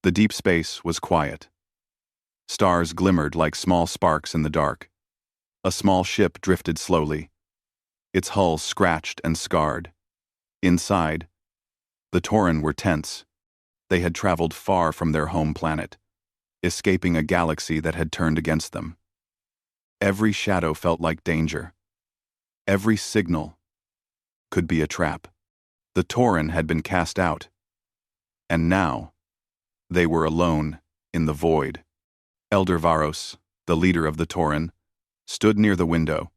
The deep space was quiet. Stars glimmered like small sparks in the dark. A small ship drifted slowly, its hull scratched and scarred. Inside, the Tauren were tense. They had traveled far from their home planet, escaping a galaxy that had turned against them. Every shadow felt like danger. Every signal could be a trap. The Tauren had been cast out, and now they were alone in the void. Elder Varos, the leader of the Tauren, stood near the window.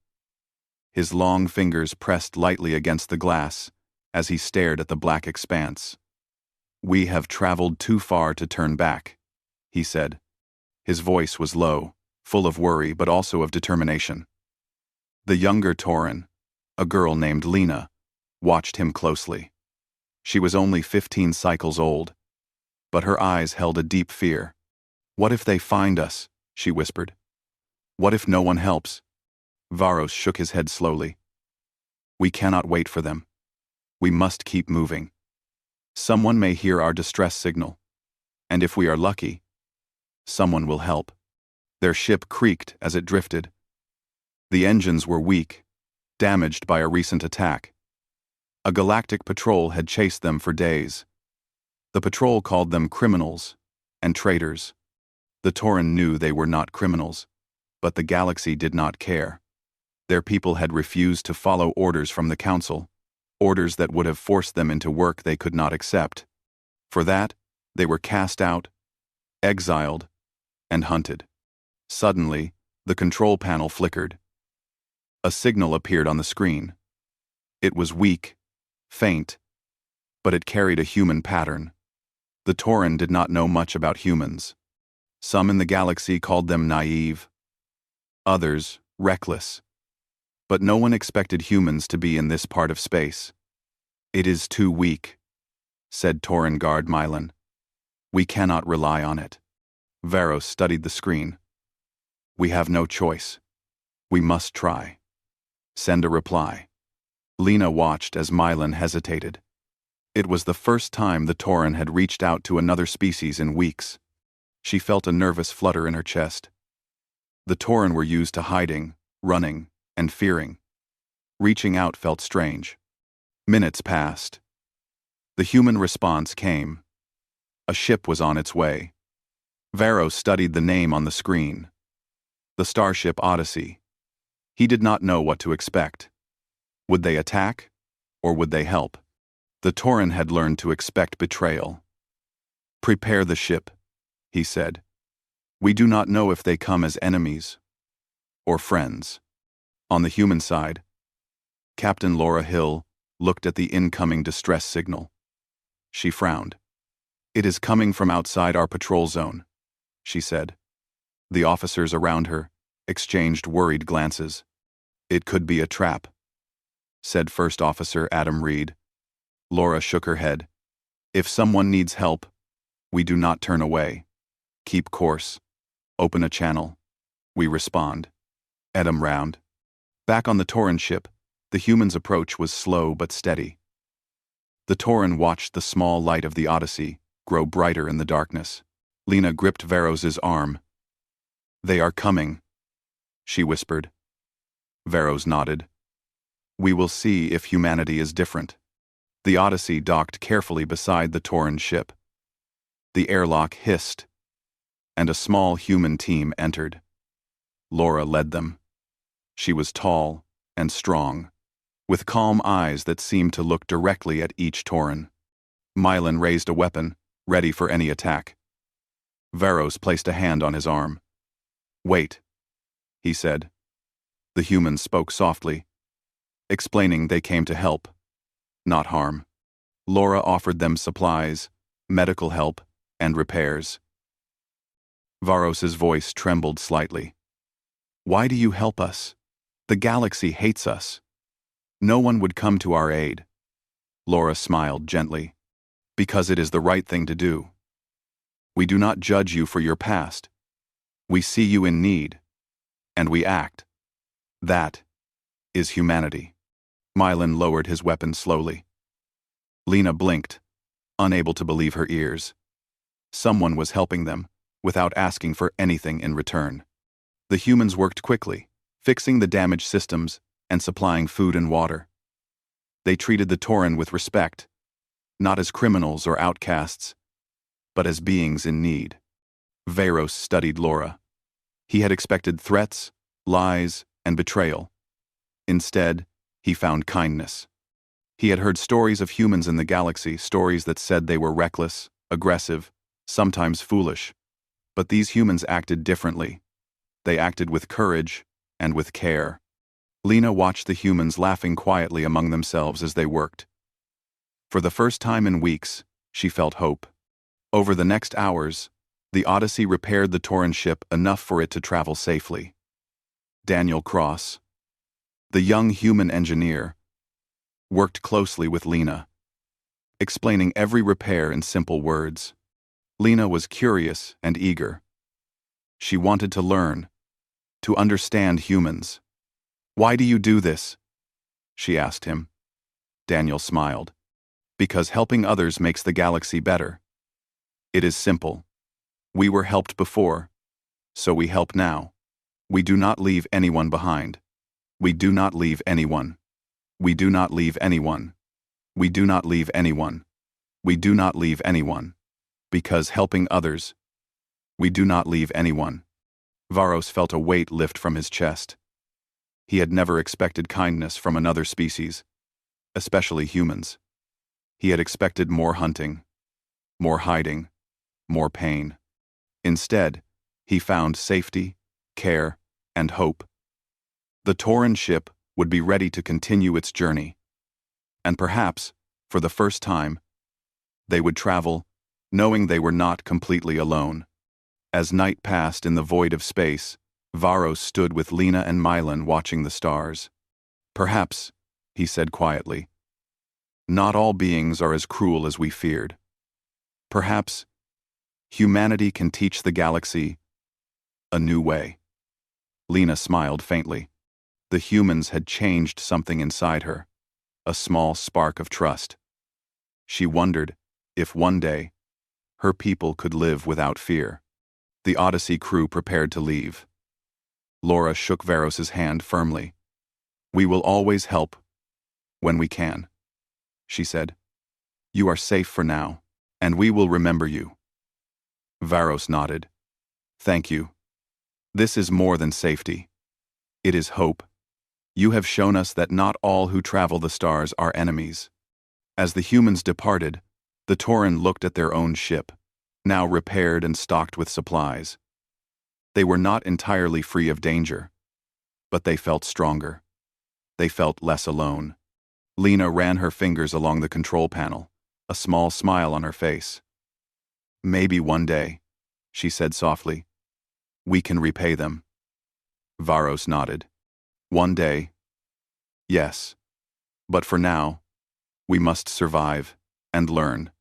His long fingers pressed lightly against the glass as he stared at the black expanse. "We have traveled too far to turn back," he said. His voice was low, full of worry but also of determination. The younger Tauren, a girl named Lena, watched him closely. She was only 15 cycles old, but her eyes held a deep fear. "What if they find us?" she whispered. "What if no one helps?" Varos shook his head slowly. "We cannot wait for them. We must keep moving. Someone may hear our distress signal, and if we are lucky, someone will help." Their ship creaked as it drifted. The engines were weak, damaged by a recent attack. A galactic patrol had chased them for days. The patrol called them criminals and traitors. The Tauren knew they were not criminals, but the galaxy did not care. Their people had refused to follow orders from the Council, orders that would have forced them into work they could not accept. For that, they were cast out, exiled, and hunted. Suddenly, the control panel flickered. A signal appeared on the screen. It was weak, faint, but it carried a human pattern. The Tauren did not know much about humans. Some in the galaxy called them naive, others reckless. But no one expected humans to be in this part of space. "It is too weak," said Tauren guard Mylan. "We cannot rely on it." Varos studied the screen. "We have no choice. We must try. Send a reply." Lena watched as Mylan hesitated. It was the first time the Tauren had reached out to another species in weeks. She felt a nervous flutter in her chest. The Tauren were used to hiding, running, and fearing. Reaching out felt strange. Minutes passed. The human response came. A ship was on its way. Varos studied the name on the screen. The starship Odyssey. He did not know what to expect. Would they attack, or would they help? The Tauren had learned to expect betrayal. "Prepare the ship," he said. "We do not know if they come as enemies or friends." On the human side, Captain Laura Hill looked at the incoming distress signal. She frowned. "It is coming from outside our patrol zone," she said. The officers around her exchanged worried glances. "It could be a trap," said First Officer Adam Reed. Laura shook her head. "If someone needs help, we do not turn away. Keep course. Open a channel. We respond." Adam round. Back on the Tauren ship, the humans' approach was slow but steady. The Tauren watched the small light of the Odyssey grow brighter in the darkness. Lena gripped Varos's arm. "They are coming," she whispered. Varos nodded. "We will see if humanity is different." The Odyssey docked carefully beside the Tauren ship. The airlock hissed, and a small human team entered. Laura led them. She was tall and strong, with calm eyes that seemed to look directly at each Tauren. Mylan raised a weapon, ready for any attack. Varos placed a hand on his arm. "Wait," he said. The humans spoke softly, explaining they came to help, not harm. Laura offered them supplies, medical help, and repairs. Varos's voice trembled slightly. "Why do you help us? The galaxy hates us. No one would come to our aid." Laura smiled gently. "Because it is the right thing to do. We do not judge you for your past. We see you in need, and we act. That is humanity." Mylan lowered his weapon slowly. Lena blinked, unable to believe her ears. Someone was helping them, without asking for anything in return. The humans worked quickly, fixing the damaged systems and supplying food and water. They treated the Tauren with respect, not as criminals or outcasts, but as beings in need. Varos studied Laura. He had expected threats, lies, and betrayal. Instead, he found kindness. He had heard stories of humans in the galaxy, stories that said they were reckless, aggressive, sometimes foolish. But these humans acted differently. They acted with courage and with care. Lena watched the humans laughing quietly among themselves as they worked. For the first time in weeks, she felt hope. Over the next hours, the Odyssey repaired the Tauren ship enough for it to travel safely. Daniel Cross, the young human engineer, worked closely with Lena, explaining every repair in simple words. Lena was curious and eager. She wanted to learn, to understand humans. "Why do you do this?" she asked him. Daniel smiled. "Because helping others makes the galaxy better. It is simple. We were helped before, so we help now. We do not leave anyone behind. We do not leave anyone. We do not leave anyone. We do not leave anyone. We do not leave anyone. Because helping others, we do not leave anyone." Varos felt a weight lift from his chest. He had never expected kindness from another species, especially humans. He had expected more hunting, more hiding, more pain. Instead, he found safety, care, and hope. The Tauren ship would be ready to continue its journey. And perhaps, for the first time, they would travel, knowing they were not completely alone. As night passed in the void of space, Varos stood with Lena and Mylan watching the stars. "Perhaps," he said quietly, "not all beings are as cruel as we feared. Perhaps humanity can teach the galaxy a new way." Lena smiled faintly. The humans had changed something inside her, a small spark of trust. She wondered if one day her people could live without fear. The Odyssey crew prepared to leave. Laura shook Varos's hand firmly. "We will always help when we can," she said. "You are safe for now, and we will remember you." Varos nodded. "Thank you. This is more than safety. It is hope. You have shown us that not all who travel the stars are enemies." As the humans departed, the Tauren looked at their own ship, now repaired and stocked with supplies. They were not entirely free of danger, but they felt stronger. They felt less alone. Lena ran her fingers along the control panel, a small smile on her face. "Maybe one day," she said softly, "we can repay them." Varos nodded. "One day, yes. But for now, we must survive and learn.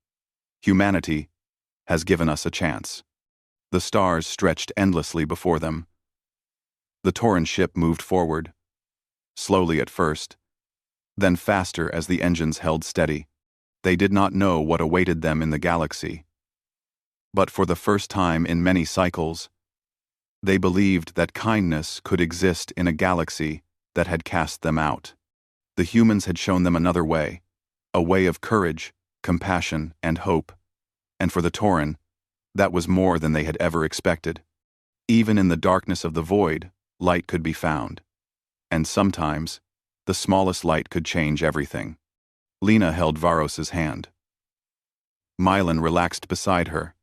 Humanity has given us a chance." The stars stretched endlessly before them. The Tauren ship moved forward, slowly at first, then faster as the engines held steady. They did not know what awaited them in the galaxy. But for the first time in many cycles, they believed that kindness could exist in a galaxy that had cast them out. The humans had shown them another way, a way of courage, compassion, and hope. And for the Tauren, that was more than they had ever expected. Even in the darkness of the void, light could be found. And sometimes, the smallest light could change everything. Lena held Varos's hand. Mylan relaxed beside her,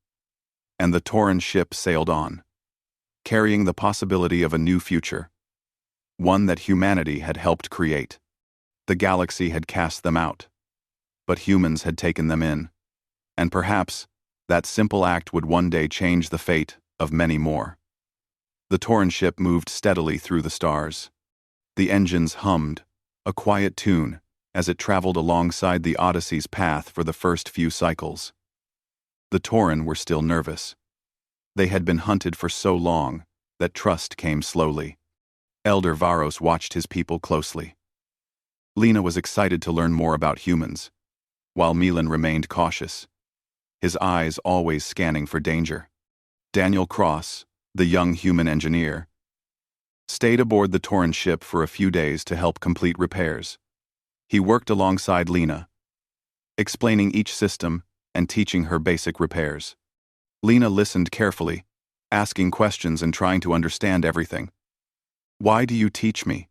and the Tauren ship sailed on, carrying the possibility of a new future, one that humanity had helped create. The galaxy had cast them out, but humans had taken them in. And perhaps that simple act would one day change the fate of many more. The Tauren ship moved steadily through the stars. The engines hummed, a quiet tune, as it traveled alongside the Odyssey's path for the first few cycles. The Tauren were still nervous. They had been hunted for so long that trust came slowly. Elder Varos watched his people closely. Lena was excited to learn more about humans, while Mylan remained cautious. his eyes always scanning for danger. Daniel Cross, the young human engineer, stayed aboard the Tauren ship for a few days to help complete repairs. He worked alongside Lena, explaining each system and teaching her basic repairs. Lena listened carefully, asking questions and trying to understand everything. "Why do you teach me?"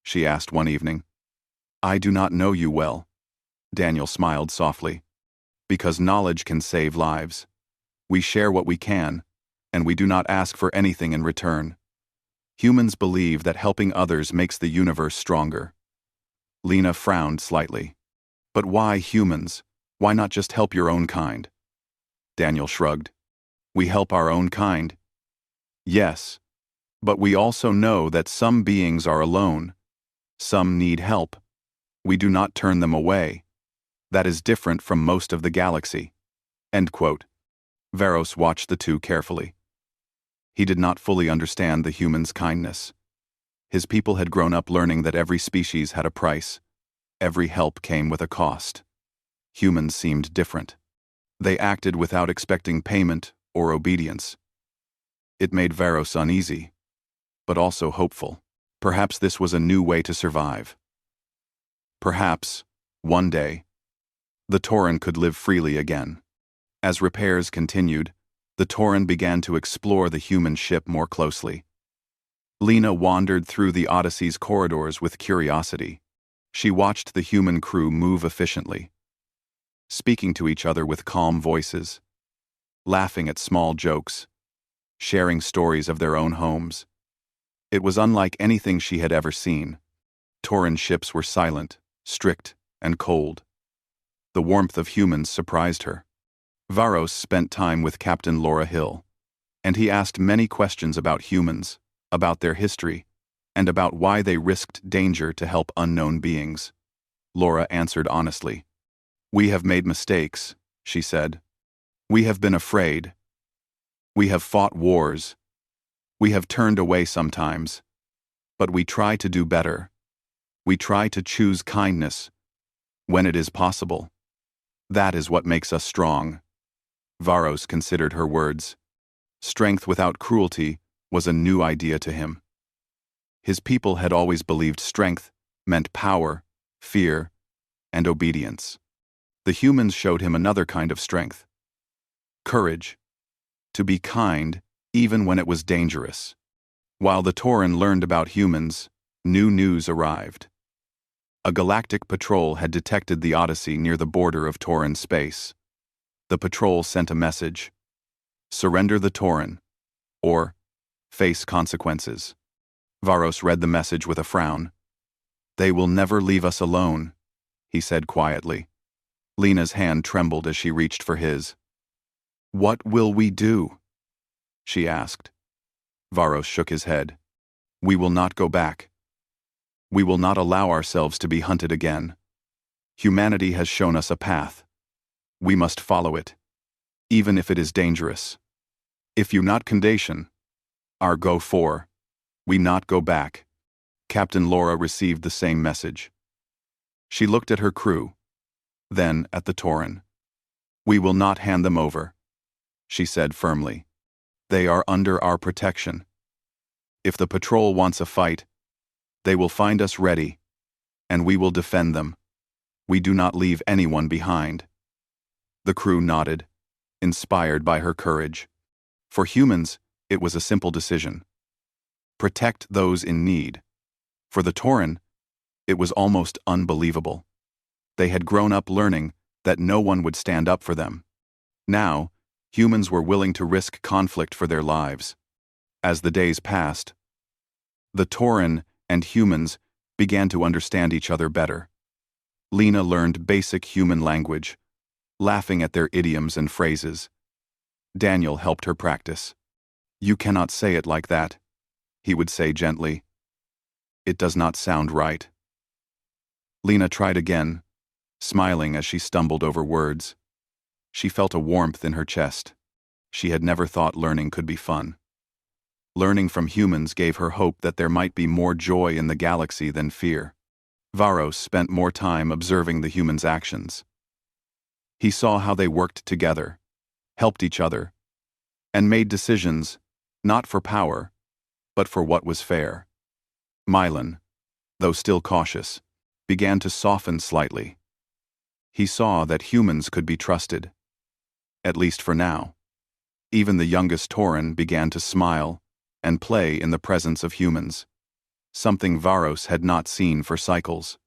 she asked one evening. "I do not know you well." Daniel smiled softly. "Because knowledge can save lives. We share what we can, and we do not ask for anything in return. Humans believe that helping others makes the universe stronger." Lena frowned slightly. "But why humans? Why not just help your own kind?" Daniel shrugged. "We help our own kind. Yes, but we also know that some beings are alone. Some need help. We do not turn them away. That is different from most of the galaxy." End quote. Varos watched the two carefully. He did not fully understand the humans' kindness. His people had grown up learning that every species had a price. Every help came with a cost. Humans seemed different. They acted without expecting payment or obedience. It made Varos uneasy, but also hopeful. Perhaps this was a new way to survive. Perhaps, one day, the Tauren could live freely again. As repairs continued, the Tauren began to explore the human ship more closely. Lena wandered through the Odyssey's corridors with curiosity. She watched the human crew move efficiently, speaking to each other with calm voices, laughing at small jokes, sharing stories of their own homes. It was unlike anything she had ever seen. Tauren ships were silent, strict, and cold. The warmth of humans surprised her. Varos spent time with Captain Laura Hill, and he asked many questions about humans, about their history, and about why they risked danger to help unknown beings. Laura answered honestly. "We have made mistakes," she said. "We have been afraid. We have fought wars. We have turned away sometimes. But we try to do better. We try to choose kindness when it is possible. That is what makes us strong." Varos considered her words. Strength without cruelty was a new idea to him. His people had always believed strength meant power, fear, and obedience. The humans showed him another kind of strength. Courage. To be kind even when it was dangerous. While the Tauren learned about humans, new news arrived. A galactic patrol had detected the Odyssey near the border of Tauren space. The patrol sent a message: "Surrender the Tauren, or face consequences." Varos read the message with a frown. "They will never leave us alone," he said quietly. Lena's hand trembled as she reached for his. "What will we do?" she asked. Varos shook his head. "We will not go back. We will not allow ourselves to be hunted again. Humanity has shown us a path. We must follow it, even if it is dangerous. If you not condition, our go for, we not go back." Captain Laura received the same message. She looked at her crew, then at the Tauren. "We will not hand them over," she said firmly. "They are under our protection. If the patrol wants a fight, they will find us ready, and we will defend them. We do not leave anyone behind." The crew nodded, inspired by her courage. For humans, it was a simple decision. Protect those in need. For the Tauren, it was almost unbelievable. They had grown up learning that no one would stand up for them. Now, humans were willing to risk conflict for their lives. As the days passed, the Tauren and humans began to understand each other better. Lena learned basic human language, laughing at their idioms and phrases. Daniel helped her practice. "You cannot say it like that," he would say gently. "It does not sound right." Lena tried again, smiling as she stumbled over words. She felt a warmth in her chest. She had never thought learning could be fun. Learning from humans gave her hope that there might be more joy in the galaxy than fear. Varos spent more time observing the humans' actions. He saw how they worked together, helped each other, and made decisions, not for power, but for what was fair. Mylan, though still cautious, began to soften slightly. He saw that humans could be trusted. At least for now. Even the youngest Tauren began to smile and play in the presence of humans, something Varos had not seen for cycles.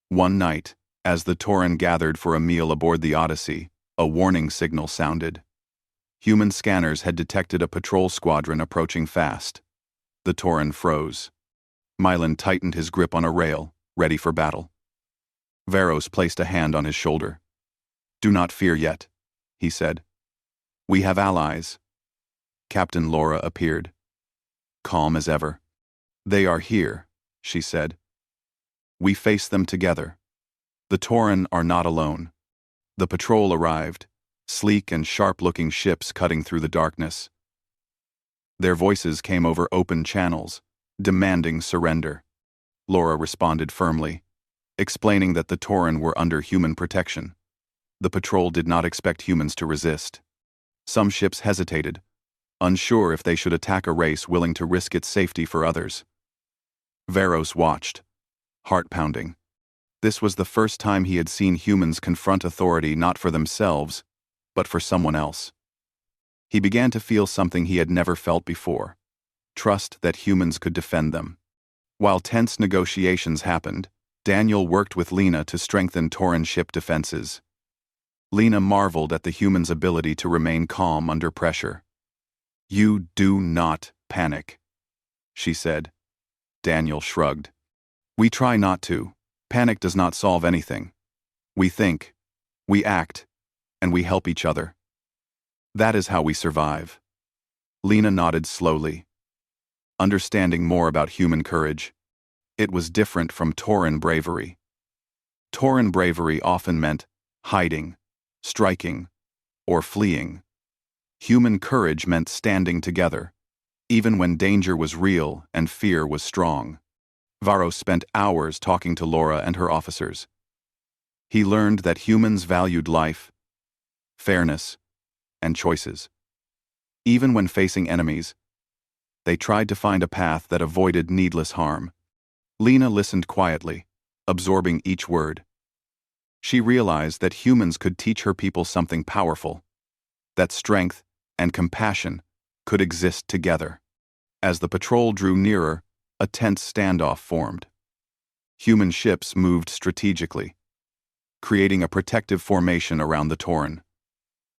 One night, as the Tauren gathered for a meal aboard the Odyssey, a warning signal sounded. Human scanners had detected a patrol squadron approaching fast. The Tauren froze. Mylan tightened his grip on a rail, ready for battle. Varos placed a hand on his shoulder. "Do not fear yet," he said. "We have allies." Captain Laura appeared, calm as ever. "They are here," she said. "We face them together. The Tauren are not alone." The patrol arrived, sleek and sharp-looking ships cutting through the darkness. Their voices came over open channels, demanding surrender. Laura responded firmly, explaining that the Tauren were under human protection. The patrol did not expect humans to resist. Some ships hesitated, unsure if they should attack a race willing to risk its safety for others. Varos watched, heart-pounding. This was the first time he had seen humans confront authority not for themselves, but for someone else. He began to feel something he had never felt before, trust that humans could defend them. While tense negotiations happened, Daniel worked with Lena to strengthen Tauren ship defenses. Lena marveled at the humans' ability to remain calm under pressure. "You do not panic," she said. Daniel shrugged. "We try not to. Panic does not solve anything. We think, we act, and we help each other. That is how we survive." Lena nodded slowly, understanding more about human courage. It was different from Tauren bravery. Tauren bravery often meant hiding, striking, or fleeing. Human courage meant standing together, even when danger was real and fear was strong. Varos spent hours talking to Laura and her officers. He learned that humans valued life, fairness, and choices. Even when facing enemies, they tried to find a path that avoided needless harm. Lena listened quietly, absorbing each word. She realized that humans could teach her people something powerful, that strength and compassion could exist together. As the patrol drew nearer, a tense standoff formed. Human ships moved strategically, creating a protective formation around the Tauren.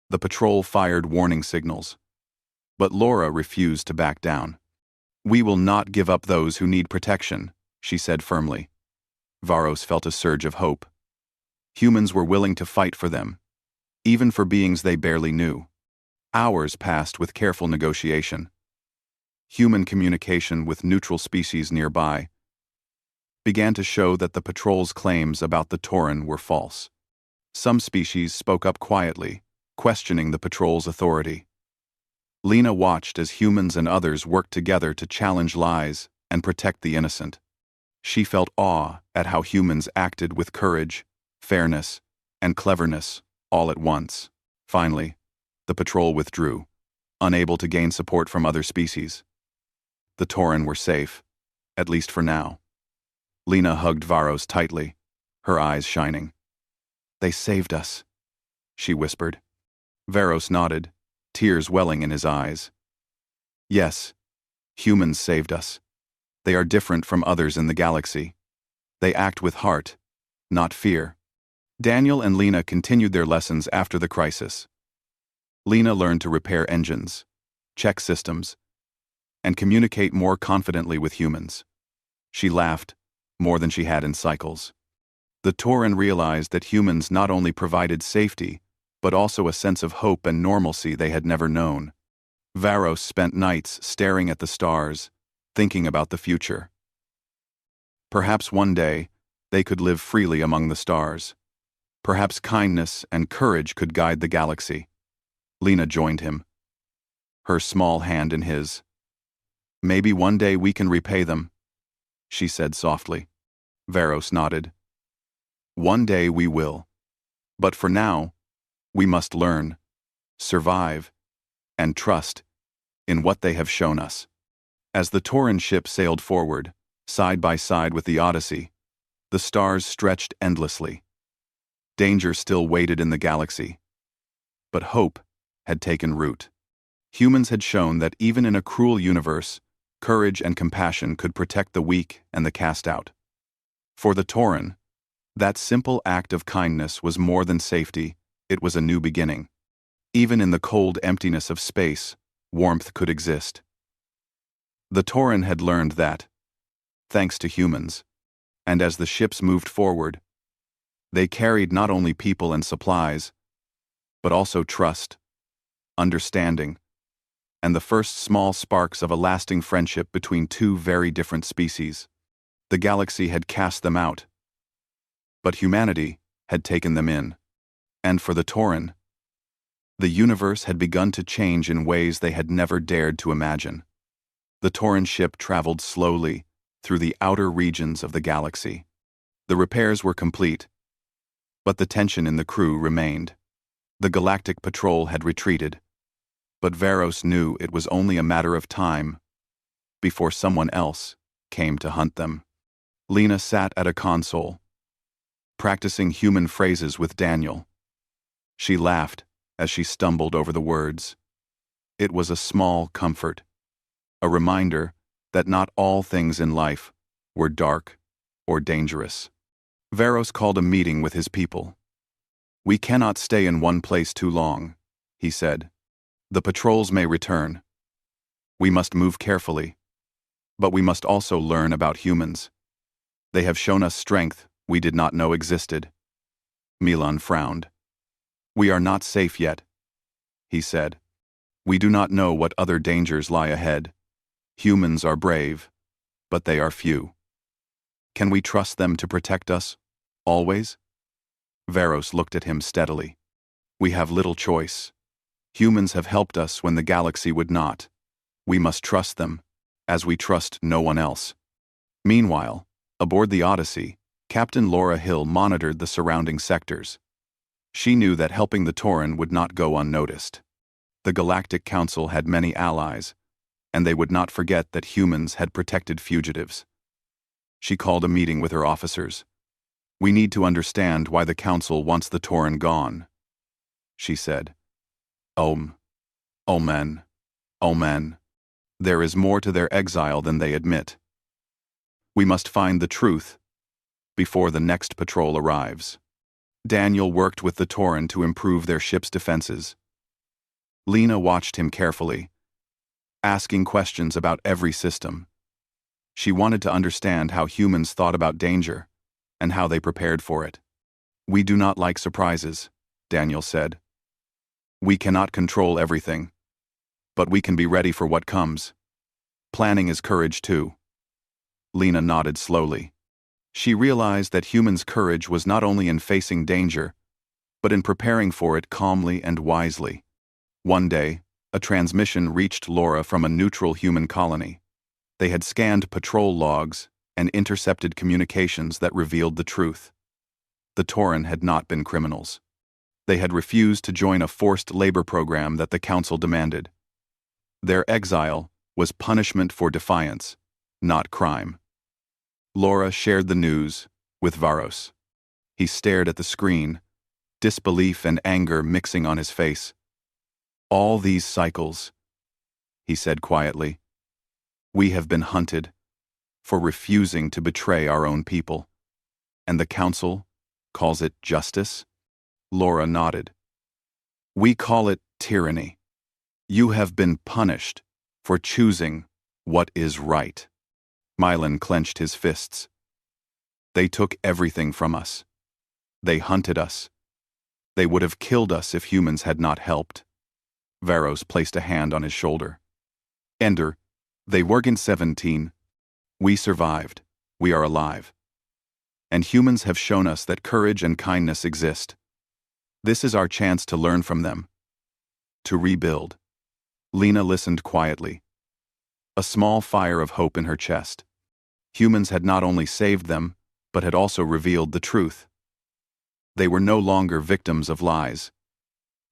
The patrol fired warning signals, but Laura refused to back down. "We will not give up those who need protection," she said firmly. Varos felt a surge of hope. Humans were willing to fight for them, even for beings they barely knew. Hours passed with careful negotiation. Human communication with neutral species nearby began to show that the patrol's claims about the Tauren were false. Some species spoke up quietly, questioning the patrol's authority. Lena watched as humans and others worked together to challenge lies and protect the innocent. She felt awe at how humans acted with courage, fairness, and cleverness all at once. Finally, the patrol withdrew, unable to gain support from other species. The Tauren were safe, at least for now. Lena hugged Varos tightly, her eyes shining. "They saved us," she whispered. Varos nodded, tears welling in his eyes. "Yes, humans saved us. They are different from others in the galaxy. They act with heart, not fear." Daniel and Lena continued their lessons after the crisis. Lena learned to repair engines, check systems, and communicate more confidently with humans. She laughed, more than she had in cycles. The Tauren realized that humans not only provided safety, but also a sense of hope and normalcy they had never known. Varos spent nights staring at the stars, thinking about the future. Perhaps one day, they could live freely among the stars. Perhaps kindness and courage could guide the galaxy. Lena joined him, her small hand in his. "Maybe one day we can repay them," she said softly. Varos nodded. "One day we will. But for now, we must learn. survive, and trust in what they have shown us. As the Tauran ship sailed forward, side by side with the Odyssey, the stars stretched endlessly. Danger still waited in the galaxy, but hope had taken root. Humans had shown that even in a cruel universe, courage and compassion could protect the weak and the cast out. For the Tauran, that simple act of kindness was more than safety, it was a new beginning. Even in the cold emptiness of space, warmth could exist. The Tauran had learned that, thanks to humans, and as the ships moved forward, they carried not only people and supplies, but also trust, understanding, and the first small sparks of a lasting friendship between two very different species. The galaxy had cast them out, but humanity had taken them in. And for the Tauran, the universe had begun to change in ways they had never dared to imagine. The Tauran ship traveled slowly through the outer regions of the galaxy. The repairs were complete, but the tension in the crew remained. The Galactic patrol had retreated, but Varos knew it was only a matter of time before someone else came to hunt them. Lena sat at a console, practicing human phrases with Daniel. She laughed as she stumbled over the words. It was a small comfort, a reminder that not all things in life were dark or dangerous. Varos called a meeting with his people. "We cannot stay in one place too long," he said. "The patrols may return. We must move carefully, but we must also learn about humans. They have shown us strength we did not know existed." Milan frowned. "We are not safe yet," he said. "We do not know what other dangers lie ahead. Humans are brave, but they are few. Can we trust them to protect us, always?" Varos looked at him steadily. "We have little choice. Humans have helped us when the galaxy would not. We must trust them, as we trust no one else." Meanwhile, aboard the Odyssey, Captain Laura Hill monitored the surrounding sectors. She knew that helping the Tauran would not go unnoticed. The Galactic Council had many allies, and they would not forget that humans had protected fugitives. She called a meeting with her officers. "We need to understand why the Council wants the Tauran gone," she said. "Omen. Omen. There is more to their exile than they admit. We must find the truth before the next patrol arrives." Daniel worked with the Tauran to improve their ship's defenses. Lena watched him carefully, asking questions about every system. She wanted to understand how humans thought about danger and how they prepared for it. "We do not like surprises," Daniel said. "We cannot control everything, but we can be ready for what comes. Planning is courage too." Lena nodded slowly. She realized that humans' courage was not only in facing danger, but in preparing for it calmly and wisely. One day, a transmission reached Laura from a neutral human colony. They had scanned patrol logs and intercepted communications that revealed the truth. The Tauran had not been criminals. They had refused to join a forced labor program that the Council demanded. Their exile was punishment for defiance, not crime. Laura shared the news with Varos. He stared at the screen, disbelief and anger mixing on his face. "All these cycles," he said quietly. "We have been hunted for refusing to betray our own people. And the Council calls it justice?" Laura nodded. "We call it tyranny. You have been punished for choosing what is right." Milan clenched his fists. "They took everything from us. They hunted us. They would have killed us if humans had not helped." Varos placed a hand on his shoulder. "Ender, they Worgen 17. We survived. We are alive. And humans have shown us that courage and kindness exist. This is our chance to learn from them. To rebuild." Lena listened quietly, a small fire of hope in her chest. Humans had not only saved them, but had also revealed the truth. They were no longer victims of lies.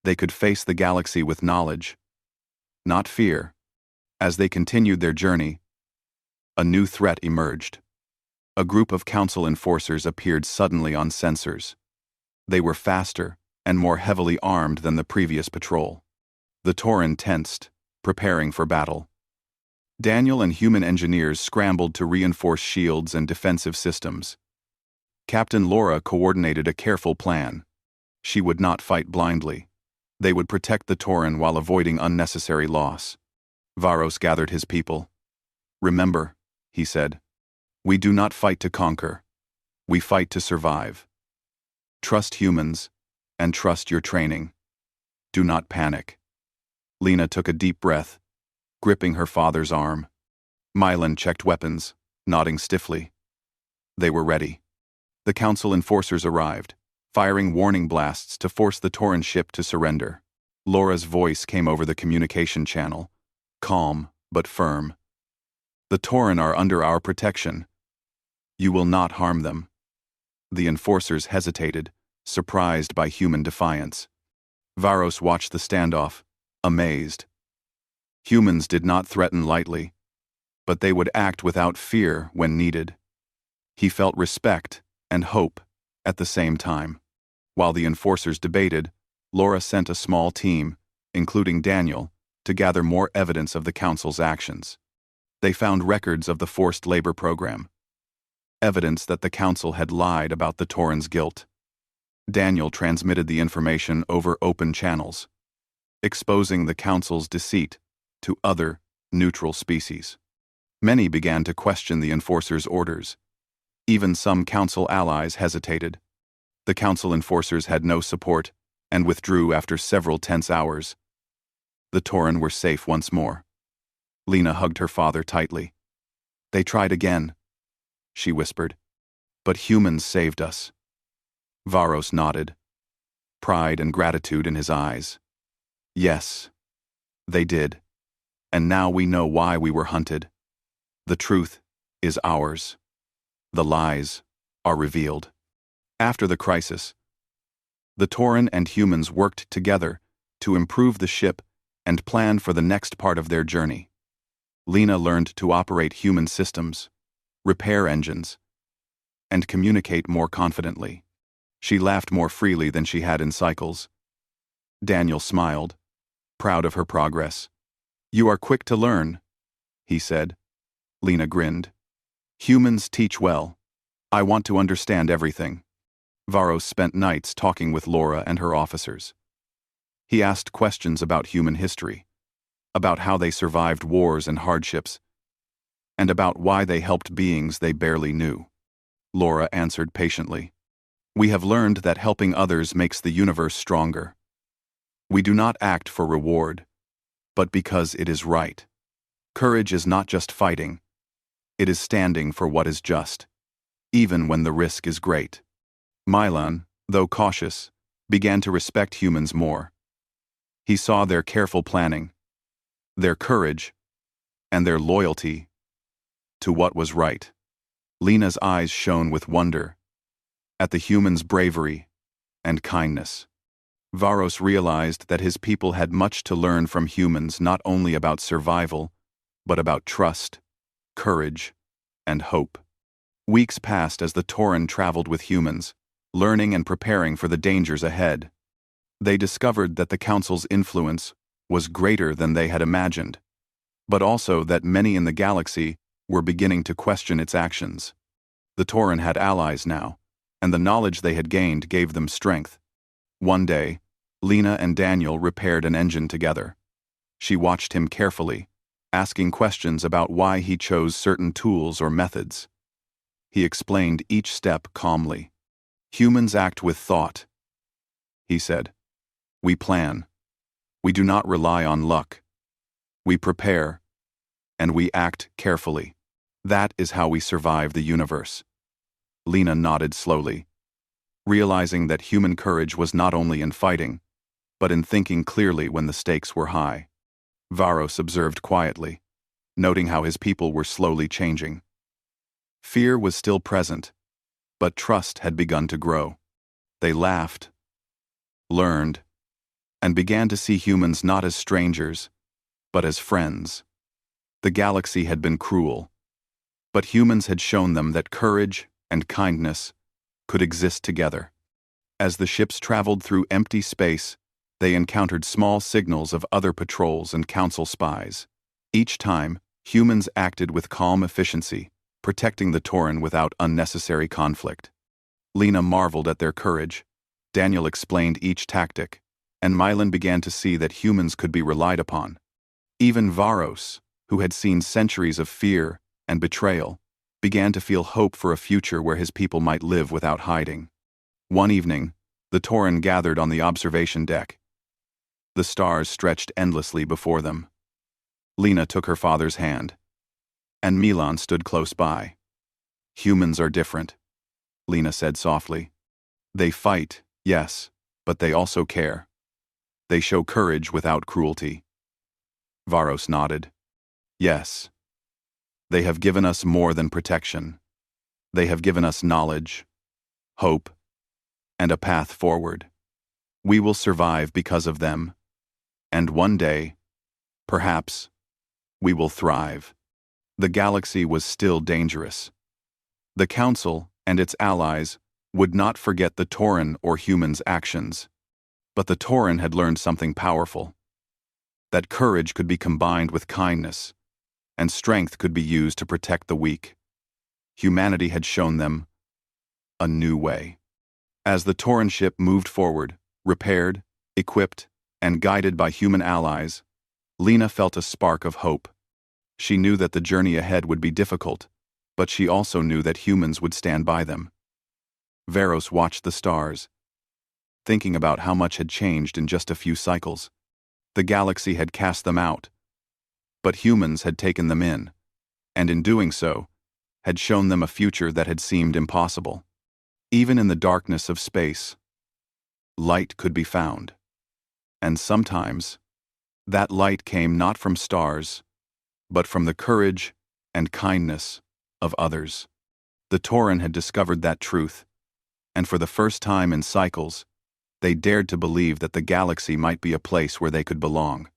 They could face the galaxy with knowledge, not fear. As they continued their journey, a new threat emerged. A group of Council enforcers appeared suddenly on sensors. They were faster and more heavily armed than the previous patrol. The Tauren tensed, preparing for battle. Daniel and human engineers scrambled to reinforce shields and defensive systems. Captain Laura coordinated a careful plan. She would not fight blindly. They would protect the Tauren while avoiding unnecessary loss. Varos gathered his people. "Remember," he said, "we do not fight to conquer. We fight to survive. Trust humans, and trust your training. Do not panic." Lena took a deep breath, gripping her father's arm. Mylan checked weapons, nodding stiffly. They were ready. The Council enforcers arrived, firing warning blasts to force the Tauren ship to surrender. Laura's voice came over the communication channel, calm but firm. "The Tauren are under our protection. You will not harm them." The enforcers hesitated, surprised by human defiance. Varos watched the standoff, amazed. Humans did not threaten lightly, but they would act without fear when needed. He felt respect and hope at the same time. While the enforcers debated, Laura sent a small team, including Daniel, to gather more evidence of the Council's actions. They found records of the forced labor program, evidence that the Council had lied about the Tauren's guilt. Daniel transmitted the information over open channels, exposing the Council's deceit to other, neutral species. Many began to question the enforcers' orders. Even some Council allies hesitated. The Council enforcers had no support and withdrew after several tense hours. The Tauren were safe once more. Lena hugged her father tightly. "They tried again," she whispered. "But humans saved us." Varos nodded, pride and gratitude in his eyes. "Yes, they did. And now we know why we were hunted. The truth is ours. The lies are revealed." After the crisis, the Tauren and humans worked together to improve the ship and plan for the next part of their journey. Lena learned to operate human systems, repair engines, and communicate more confidently. She laughed more freely than she had in cycles. Daniel smiled, proud of her progress. "You are quick to learn," he said. Lena grinned. "Humans teach well. I want to understand everything." Varos spent nights talking with Laura and her officers. He asked questions about human history, about how they survived wars and hardships, and about why they helped beings they barely knew. Laura answered patiently. "We have learned that helping others makes the universe stronger. We do not act for reward, but because it is right. Courage is not just fighting. It is standing for what is just, even when the risk is great." Mylan, though cautious, began to respect humans more. He saw their careful planning, their courage, and their loyalty to what was right. Lena's eyes shone with wonder at the humans' bravery and kindness. Varos realized that his people had much to learn from humans, not only about survival, but about trust, courage, and hope. Weeks passed as the Tauren traveled with humans, learning and preparing for the dangers ahead. They discovered that the Council's influence was greater than they had imagined, but also that many in the galaxy were beginning to question its actions. The Tauren had allies now, and the knowledge they had gained gave them strength. One day, Lena and Daniel repaired an engine together. She watched him carefully, asking questions about why he chose certain tools or methods. He explained each step calmly. "Humans act with thought," he said. "We plan. We do not rely on luck. We prepare, and we act carefully. That is how we survive the universe." Lena nodded slowly, realizing that human courage was not only in fighting, but in thinking clearly when the stakes were high. Varos observed quietly, noting how his people were slowly changing. Fear was still present, but trust had begun to grow. They laughed, learned, and began to see humans not as strangers, but as friends. The galaxy had been cruel, but humans had shown them that courage and kindness could exist together. As the ships traveled through empty space, they encountered small signals of other patrols and council spies. Each time, humans acted with calm efficiency, protecting the Tauren without unnecessary conflict. Lena marveled at their courage. Daniel explained each tactic, and Mylan began to see that humans could be relied upon. Even Varos, who had seen centuries of fear and betrayal, began to feel hope for a future where his people might live without hiding. One evening, the Tauren gathered on the observation deck. The stars stretched endlessly before them. Lena took her father's hand, and Milan stood close by. "Humans are different," Lena said softly. "They fight, yes, but they also care. They show courage without cruelty." Varos nodded. "Yes. They have given us more than protection. They have given us knowledge, hope, and a path forward. We will survive because of them, and one day, perhaps, we will thrive." The galaxy was still dangerous. The Council and its allies would not forget the Tauren or humans' actions. But the Tauren had learned something powerful: that courage could be combined with kindness, and strength could be used to protect the weak. Humanity had shown them a new way. As the Tauren ship moved forward, repaired, equipped, and guided by human allies, Lena felt a spark of hope. She knew that the journey ahead would be difficult, but she also knew that humans would stand by them. Varos watched the stars, thinking about how much had changed in just a few cycles. The galaxy had cast them out, but humans had taken them in, and in doing so, had shown them a future that had seemed impossible. Even in the darkness of space, light could be found. And sometimes, that light came not from stars, but from the courage and kindness of others. The Tauren had discovered that truth, and for the first time in cycles, they dared to believe that the galaxy might be a place where they could belong.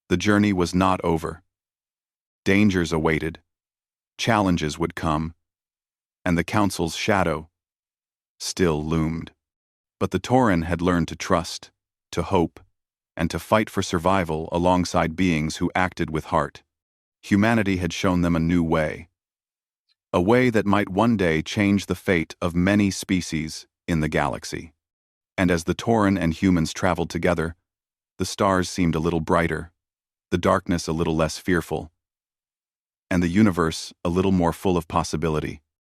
The journey was not over. Dangers awaited, challenges would come, and the Council's shadow still loomed. But the Tauren had learned to trust, to hope, and to fight for survival alongside beings who acted with heart. Humanity had shown them a new way. A way that might one day change the fate of many species in the galaxy. And as the Tauren and humans traveled together, the stars seemed a little brighter, the darkness a little less fearful, and the universe a little more full of possibility.